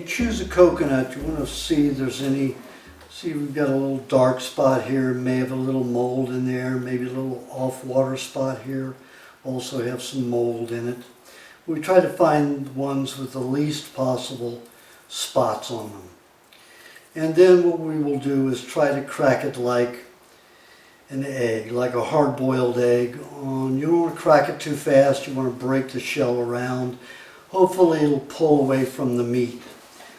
choose a coconut, you want to see if there's any, see we've got a little dark spot here, may have a little mold in there, maybe a little off-water spot here, also have some mold in it. We try to find ones with the least possible spots on them. And then what we will do is try to crack it like an egg, like a hard-boiled egg. You don't want to crack it too fast, you want to break the shell around. Hopefully it'll pull away from the meat.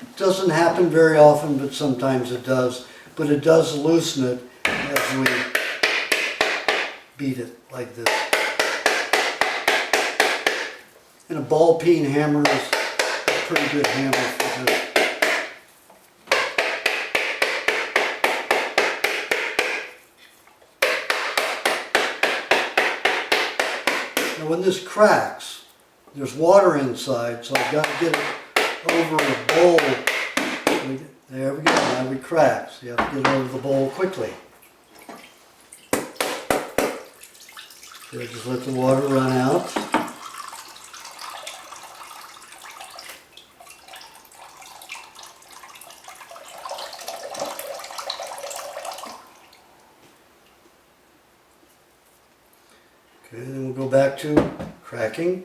It doesn't happen very often, but sometimes it does. But it does loosen it as we beat it like this. And a ball peen hammer is a pretty good hammer for this. Now when this cracks, there's water inside, so I've got to get it over the bowl. There we go, now we crack. So you have to get it over the bowl quickly. So just let the water run out. Okay, then we'll go back to cracking.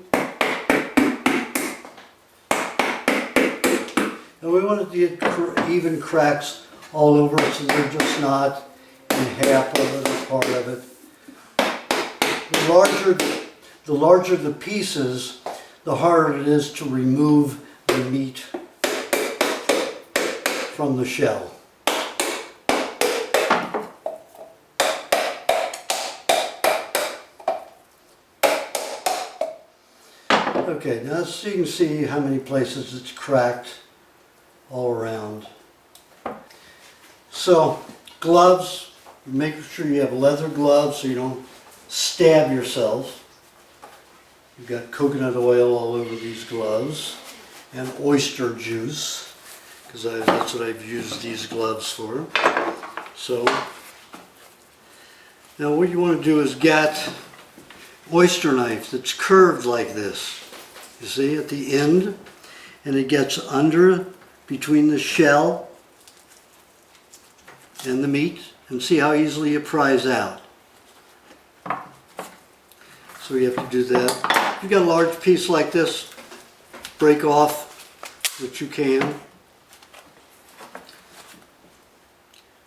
And we want to get even cracks all over so they're just not in half of it or part of it. The larger the pieces, the harder it is to remove the meat from the shell. Okay, now so you can see how many places it's cracked all around. So, gloves, make sure you have leather gloves so you don't stab yourself. You've got coconut oil all over these gloves and oyster juice, because that's what I've used these gloves for. So, now what you want to do is get oyster knife that's curved like this. You see at the end, and it gets under between the shell and the meat, and see how easily it pries out. So you have to do that. If you've got a large piece like this, break off what you can.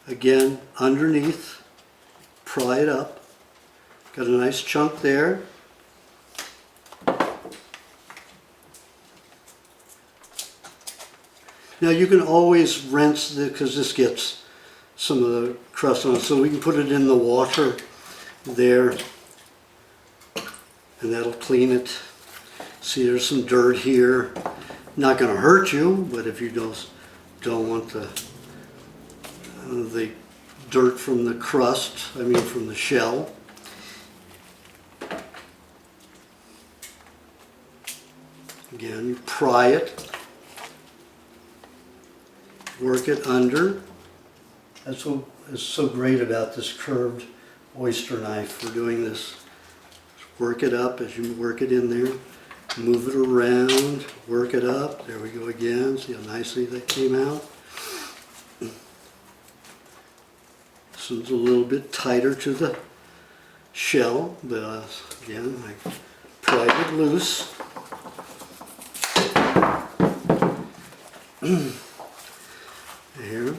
Again, underneath, pry it up. Got a nice chunk there. Now you can always rinse it because this gets some of the crust on it, so we can put it in the water there and that'll clean it. See, there's some dirt here. Not going to hurt you, but if you don't want the dirt from the crust, from the shell. Again, you pry it. Work it under. That's what is so great about this curved oyster knife for doing this. Work it up as you work it in there. Move it around, work it up. There we go again. See how nicely that came out. This one's a little bit tighter to the shell, but again, I pried it loose. Here,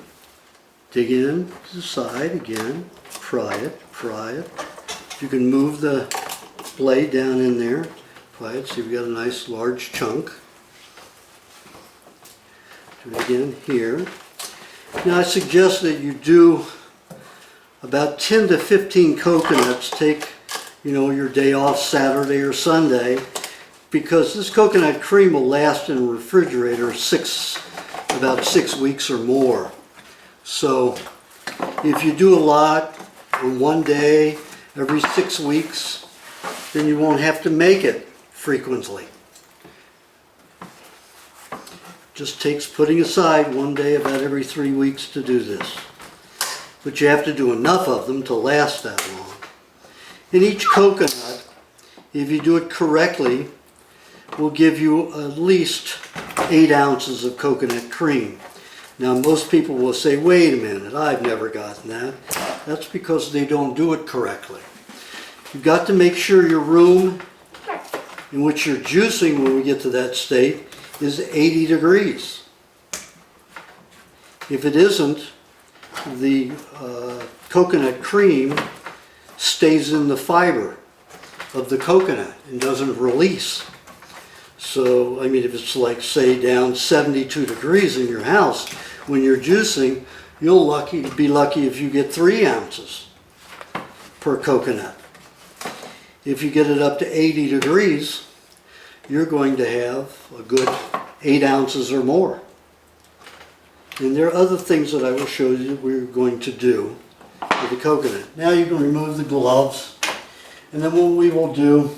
dig in to the side again, pry it. You can move the blade down in there, pry it, so you've got a nice large chunk. Do it again here. Now I suggest that you do about 10 to 15 coconuts. Take, your day off Saturday or Sunday, because this coconut cream will last in a refrigerator about 6 weeks or more. So if you do a lot in one day every 6 weeks, then you won't have to make it frequently. Just takes putting aside one day about every 3 weeks to do this. But you have to do enough of them to last that long. And each coconut, if you do it correctly, will give you at least 8 ounces of coconut cream. Now most people will say, wait a minute, I've never gotten that. That's because they don't do it correctly. You've got to make sure your room in which you're juicing when we get to that state is 80 degrees. If it isn't, the coconut cream stays in the fiber of the coconut and doesn't release. So, I mean, if it's like, say, down 72 degrees in your house, when you're juicing, you'll be lucky if you get 3 ounces per coconut. If you get it up to 80 degrees, you're going to have a good 8 ounces or more. And there are other things that I will show you that we're going to do with the coconut. Now you can remove the gloves, and then what we will do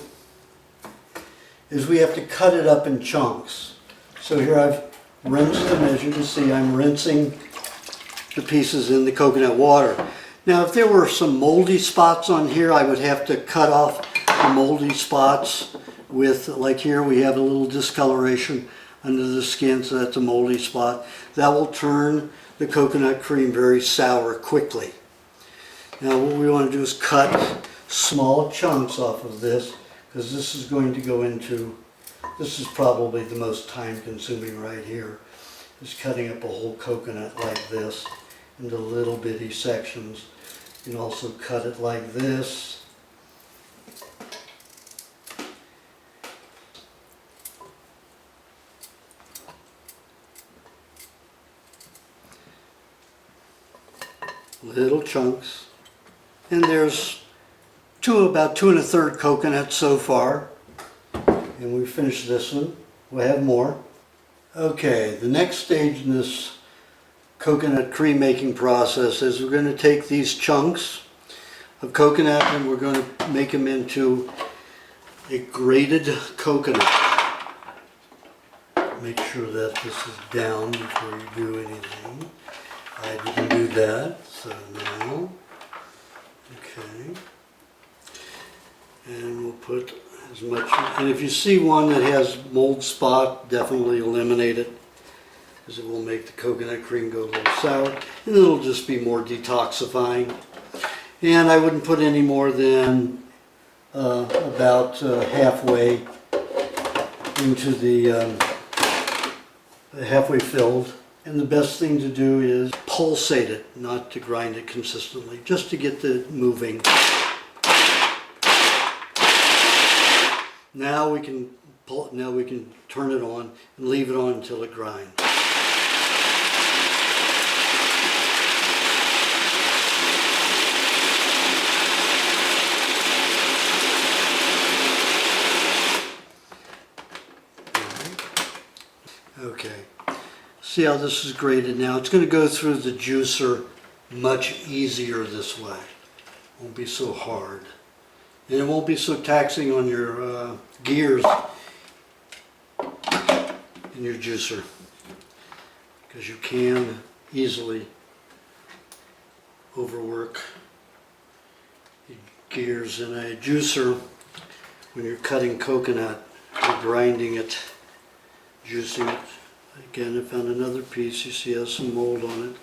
is we have to cut it up in chunks. So here I've rinsed them. As you can see, I'm rinsing the pieces in the coconut water. Now if there were some moldy spots on here, I would have to cut off the moldy spots with, like here we have a little discoloration under the skin, so that's a moldy spot. That will turn the coconut cream very sour quickly. Now what we want to do is cut small chunks off of this, because this is going to go into, this is probably the most time consuming right here, is cutting up a whole coconut like this into little bitty sections. You can also cut it like this. Little chunks. And there's about 2 1/3 coconuts so far. And we finished this one. We'll have more. Okay, the next stage in this coconut cream making process is we're going to take these chunks of coconut and we're going to make them into a grated coconut. Make sure that this is down before you do anything. I didn't do that, so now, okay. And we'll put as much, and if you see one that has mold spot, definitely eliminate it, because it will make the coconut cream go a little sour, and it'll just be more detoxifying. And I wouldn't put any more than about halfway into the, halfway filled. And the best thing to do is pulsate it, not to grind it consistently, just to get it moving. Now we can turn it on and leave it on until it grinds. Okay. See how this is grated now? It's going to go through the juicer much easier this way. It won't be so hard. And it won't be so taxing on your gears in your juicer, because you can easily overwork the gears in a juicer when you're cutting coconut or grinding it, juicing it. Again, I found another piece. You see it has some mold on it.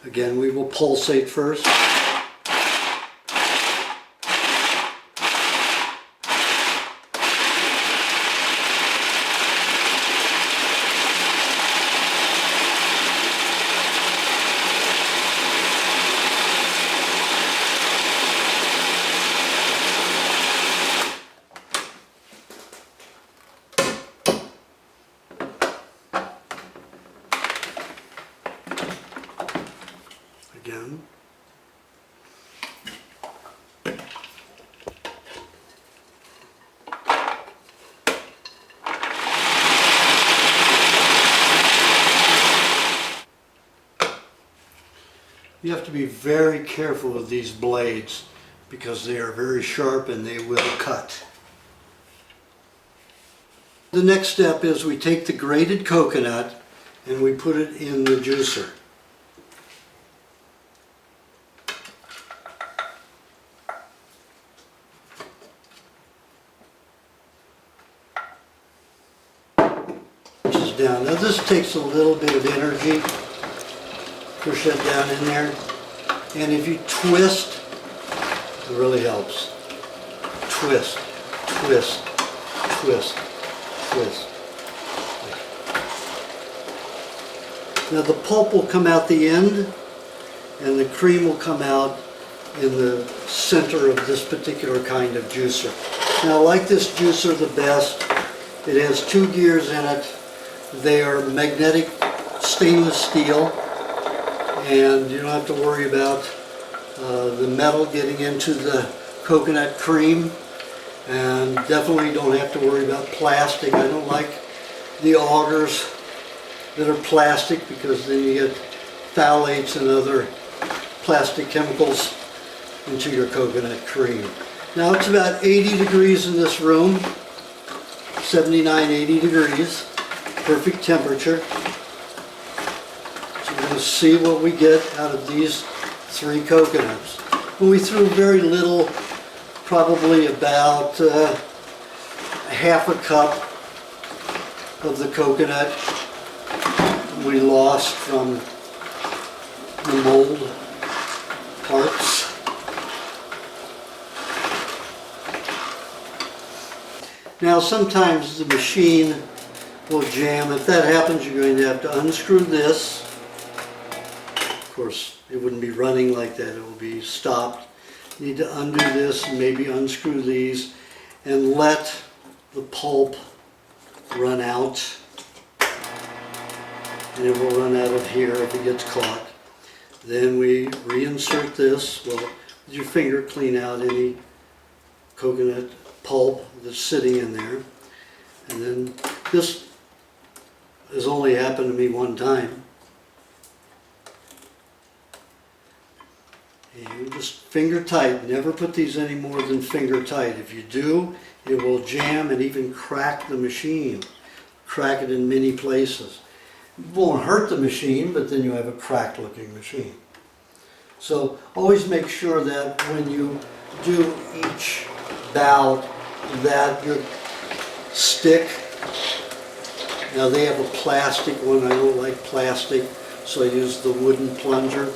Again, we will pulsate first. Again. You have to be very careful with these blades because they are very sharp and they will cut. The next step is we take the grated coconut and we put it in the juicer. Down. Now this takes a little bit of energy. Push that down in there. And if you twist, it really helps. Twist, twist, twist, twist. Now the pulp will come out the end and the cream will come out in the center of this particular kind of juicer. Now I like this juicer the best. It has 2 gears in it. They are magnetic stainless steel, and you don't have to worry about the metal getting into the coconut cream, and definitely don't have to worry about plastic. I don't like the augers that are plastic because then you get phthalates and other plastic chemicals into your coconut cream. Now it's about 80 degrees in this room, 79, 80 degrees. Perfect temperature. So we're going to see what we get out of these 3 coconuts. And we threw very little, probably about half a cup of the coconut we lost from the mold parts. Now sometimes the machine will jam. If that happens, you're going to have to unscrew this. Of course, it wouldn't be running like that. It will be stopped. You need to undo this and maybe unscrew these and let the pulp run out. And it will run out of here if it gets caught. Then we reinsert this. Well, with your finger, clean out any coconut pulp that's sitting in there. And then this has only happened to me one time. And just finger tight. Never put these any more than finger tight. If you do, it will jam and even crack the machine. Crack it in many places. It won't hurt the machine, but then you have a cracked looking machine. So always make sure that when you do each bout that your stick, now they have a plastic one, I don't like plastic, so I use the wooden plunger.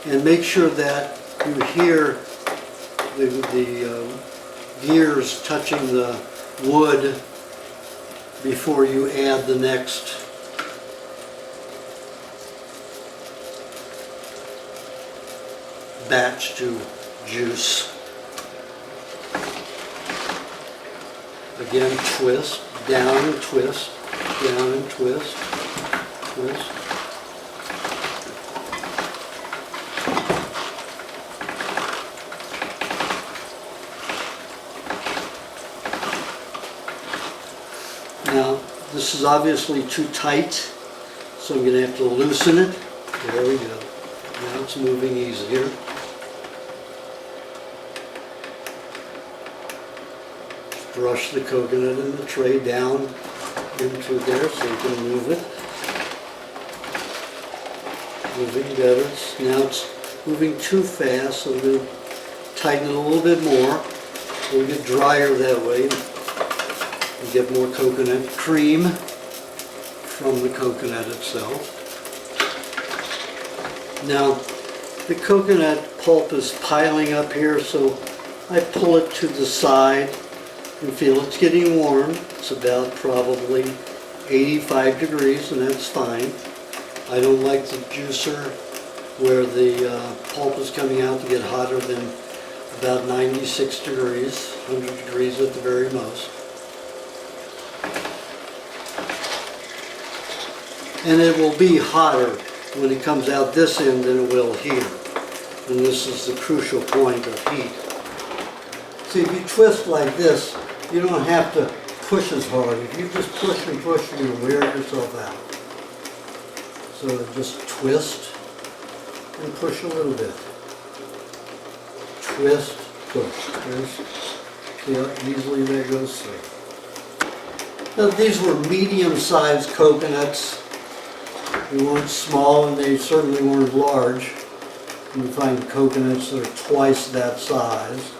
And make sure that you hear the gears touching the wood before you add the next batch to juice. Again, twist, down and twist, down and twist, twist. Now, this is obviously too tight, so I'm going to have to loosen it. There we go. Now it's moving easier. Brush the coconut in the tray down into there so you can move it. Moving better. Now it's moving too fast, so I'm going to tighten it a little bit more. It'll get drier that way. You get more coconut cream from the coconut itself. Now the coconut pulp is piling up here, so I pull it to the side. You feel it's getting warm. It's about probably 85 degrees, and that's fine. I don't like the juicer where the pulp is coming out to get hotter than about 96 degrees, 100 degrees at the very most. And it will be hotter when it comes out this end than it will here. And this is the crucial point of heat. See, if you twist like this, you don't have to push as hard. If you just push and push, you wear yourself out. So just twist and push a little bit. Twist, push, twist. See how easily that goes through. Now these were medium-sized coconuts, They weren't small and they certainly weren't large. You can find coconuts that are twice that size.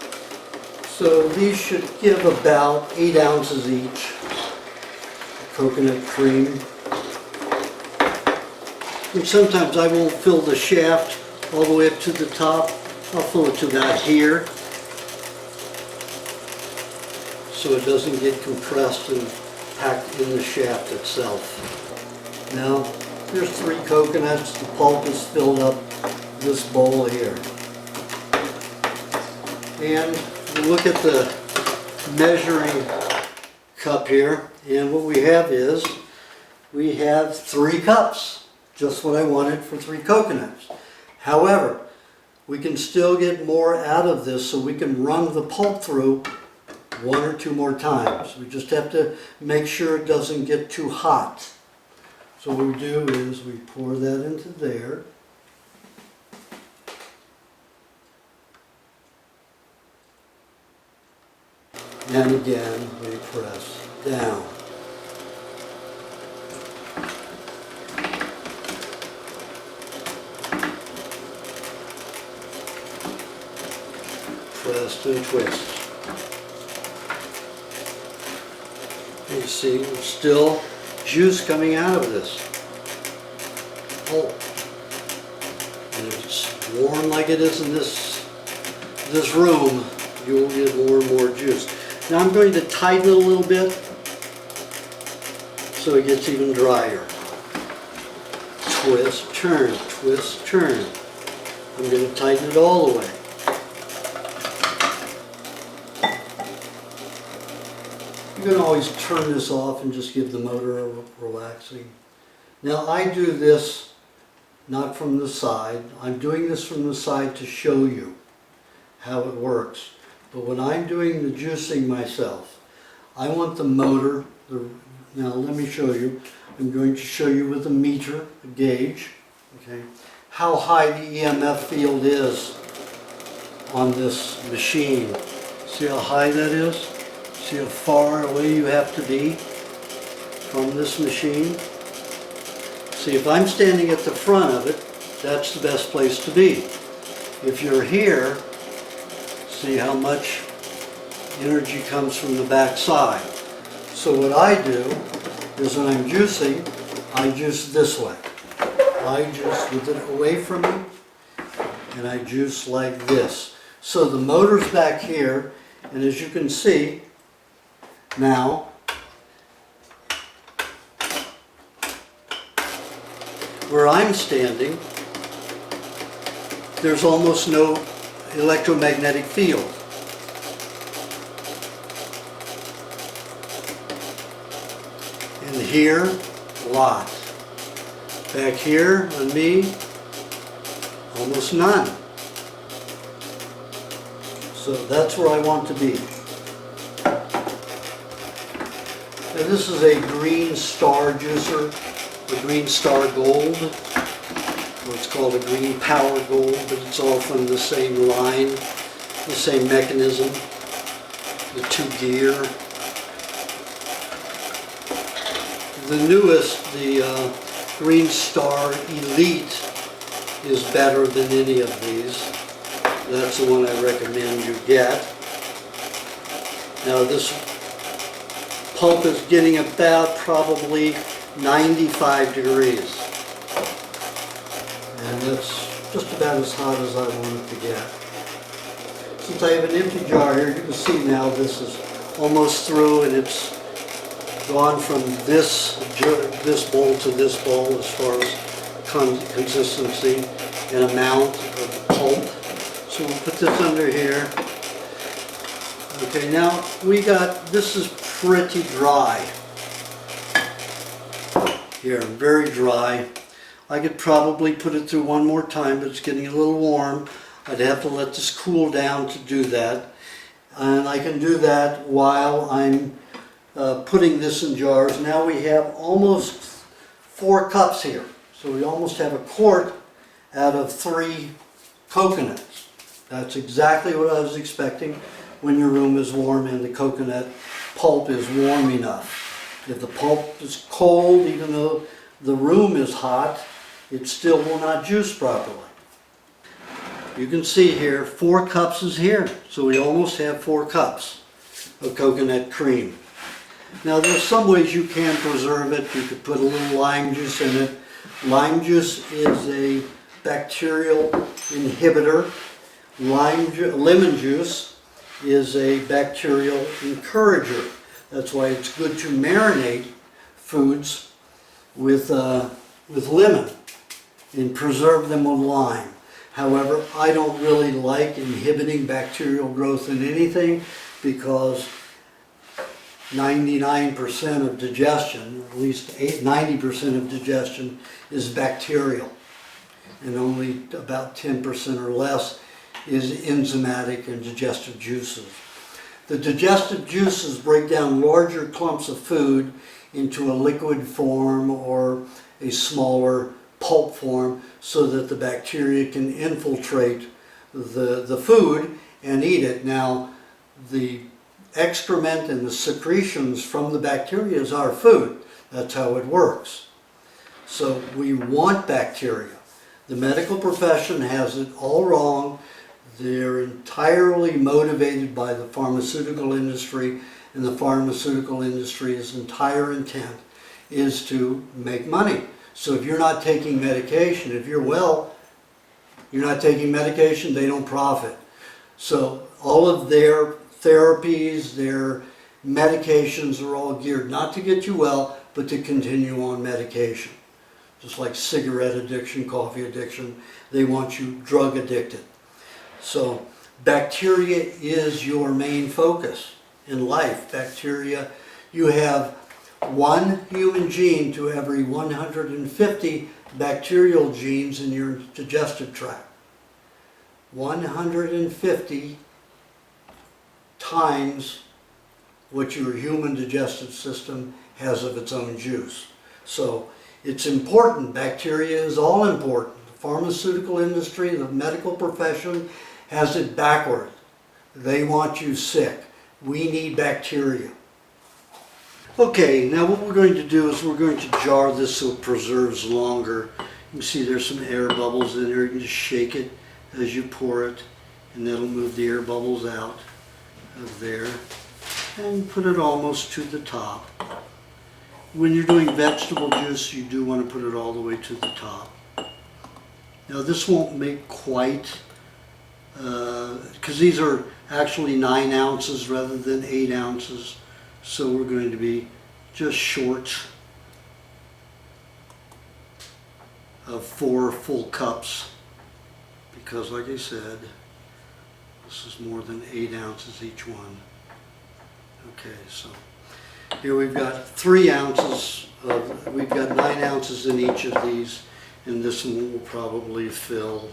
So these should give about 8 ounces each. Coconut cream. And sometimes I won't fill the shaft all the way up to the top. I'll fill it to about here, so it doesn't get compressed and packed in the shaft itself. Now, there's 3 coconuts. The pulp is filled up this bowl here. And you look at the measuring cup here, and what we have is, we have 3 cups. Just what I wanted for 3 coconuts. However, we can still get more out of this, so we can run the pulp through 1 or 2 more times. We just have to make sure it doesn't get too hot. So what we do is we pour that into there. And again, we press down. Press and twist. You see, there's still juice coming out of this. Oh, and if it's warm like it is in this room, you will get more and more juice. Now I'm going to tighten it a little bit so it gets even drier. Twist, turn, twist, turn. I'm going to tighten it all the way. You can always turn this off and just give the motor a relaxing. Now I do this not from the side. I'm doing this from the side to show you how it works. But when I'm doing the juicing myself, I want the motor, now let me show you. I'm going to show you with a meter, a gauge, okay, how high the EMF field is on this machine. See how high that is? See how far away you have to be from this machine? See, if I'm standing at the front of it, that's the best place to be. If you're here, see how much energy comes from the back side. So what I do is when I'm juicing, I juice this way. I juice with it away from me, and I juice like this. So the motor's back here, and as you can see, now, where I'm standing, there's almost no electromagnetic field. And here, a lot. Back here on me, almost none. So that's where I want to be. And this is a Green Star juicer, the Green Star Gold. It's called a Green Power Gold, but it's all from the same line, the same mechanism, the 2-gear. The newest, the Green Star Elite, is better than any of these. That's the one I recommend you get. Now this pulp is getting about probably 95 degrees. And that's just about as hot as I want it to get. Since I have an empty jar here, you can see now this is almost through, and it's gone from this bowl to this bowl as far as consistency and amount of the pulp. So we'll put this under here. Okay, now this is pretty dry. Here, very dry. I could probably put it through one more time, but it's getting a little warm. I'd have to let this cool down to do that. And I can do that while I'm putting this in jars. Now we have almost 4 cups here. So we almost have a quart out of 3 coconuts. That's exactly what I was expecting when your room is warm and the coconut pulp is warm enough. If the pulp is cold, even though the room is hot, it still will not juice properly. You can see here, 4 cups is here, so we almost have 4 cups of coconut cream. Now there's some ways you can preserve it. You could put a little lime juice in it. Lime juice is a bacterial inhibitor. Lemon juice is a bacterial encourager. That's why it's good to marinate foods with lemon and preserve them with lime. However, I don't really like inhibiting bacterial growth in anything because 99% of digestion, or at least 90% of digestion, is bacterial. And only about 10% or less is enzymatic and digestive juices. The digestive juices break down larger clumps of food into a liquid form or a smaller pulp form so that the bacteria can infiltrate the food and eat it. Now, the excrement and the secretions from the bacteria is our food. That's how it works. So we want bacteria. The medical profession has it all wrong. They're entirely motivated by the pharmaceutical industry, and the pharmaceutical industry's entire intent is to make money. So if you're not taking medication, if you're well, you're not taking medication, they don't profit. So all of their therapies, their medications are all geared not to get you well, but to continue on medication. Just like cigarette addiction, coffee addiction, they want you drug addicted. So bacteria is your main focus in life. Bacteria, you have 1 human gene to every 150 bacterial genes in your digestive tract. 150 times what your human digestive system has of its own juice. So it's important. Bacteria is all important. The pharmaceutical industry, the medical profession has it backward. They want you sick. We need bacteria. Okay, now what we're going to do is we're going to jar this so it preserves longer. You can see there's some air bubbles in there. You can just shake it as you pour it, and that'll move the air bubbles out of there. And put it almost to the top. When you're doing vegetable juice, you do want to put it all the way to the top. Now this won't make quite, because these are actually 9 ounces rather than 8 ounces. So we're going to be just short of 4 full cups, because like I said, this is more than 8 ounces each one. Okay, so here we've got 3 ounces of, we've got 9 ounces in each of these, and this one will probably fill,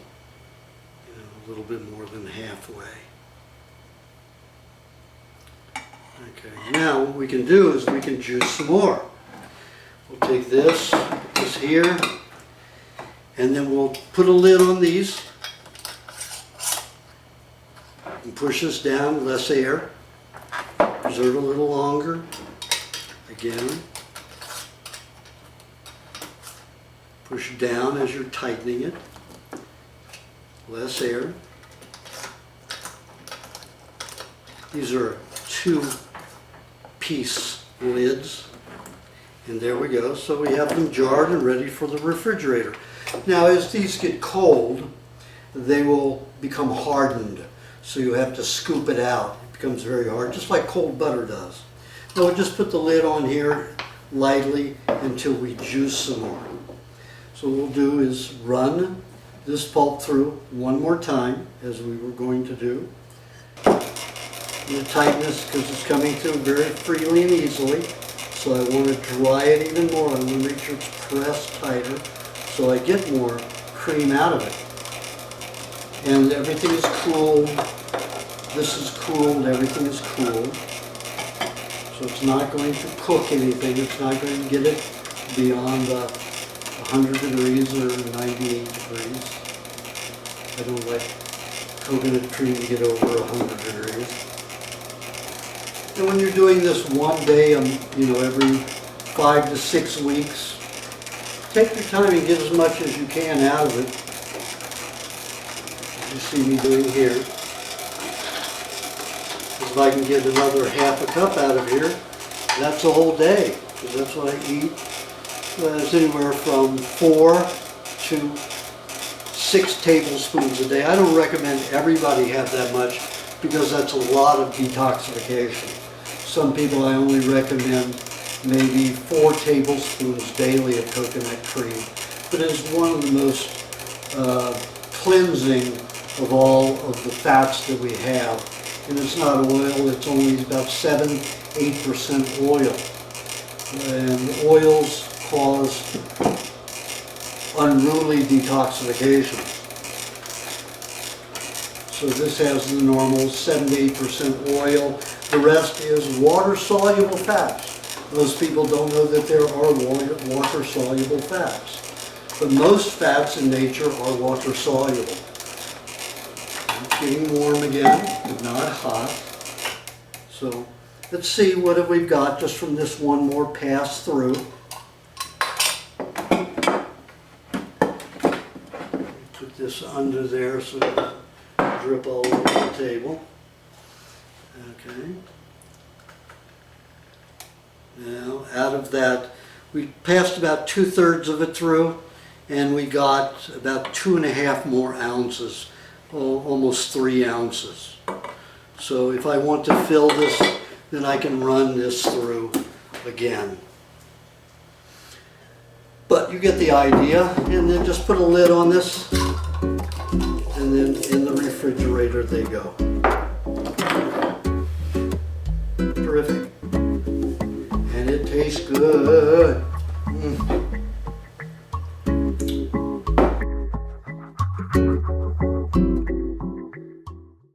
a little bit more than halfway. Okay, now what we can do is we can juice some more. We'll take this, put this here, and then we'll put a lid on these and push this down, less air, preserve a little longer. Again, push down as you're tightening it, less air. These are 2-piece lids, and there we go. So we have them jarred and ready for the refrigerator. Now as these get cold, they will become hardened, so you have to scoop it out. It becomes very hard, just like cold butter does. Now we'll just put the lid on here lightly until we juice some more. So what we'll do is run this pulp through one more time, as we were going to do. The tightness, because it's coming through very freely and easily, so I want to dry it even more. I want to make sure it's pressed tighter so I get more cream out of it. And everything is cooled. This is cooled, everything is cooled. So it's not going to cook anything. It's not going to get it beyond 100 degrees or 98 degrees. I don't like coconut cream to get over 100 degrees. And when you're doing this one day, every 5 to 6 weeks, take your time and get as much as you can out of it. As you see me doing here. If I can get another half a cup out of here, that's a whole day, because that's what I eat. It's anywhere from 4 to 6 tablespoons a day. I don't recommend everybody have that much because that's a lot of detoxification. Some people I only recommend maybe 4 tablespoons daily of coconut cream. But it's one of the most cleansing of all of the fats that we have. And it's not oil, it's only about 7–8% oil. And oils cause unruly detoxification. So this has the normal 7–8% oil. The rest is water-soluble fats. Most people don't know that there are water-soluble fats. But most fats in nature are water-soluble. It's getting warm again, but not hot. So let's see what have we got just from this one more pass through. Put this under there so it doesn't drip all over the table. Okay. Now, out of that, we passed about 2/3 of it through, and we got about 2½ more ounces, almost 3 ounces. So if I want to fill this, then I can run this through again. But you get the idea, and then just put a lid on this, and then in the refrigerator they go. Terrific. And it tastes good.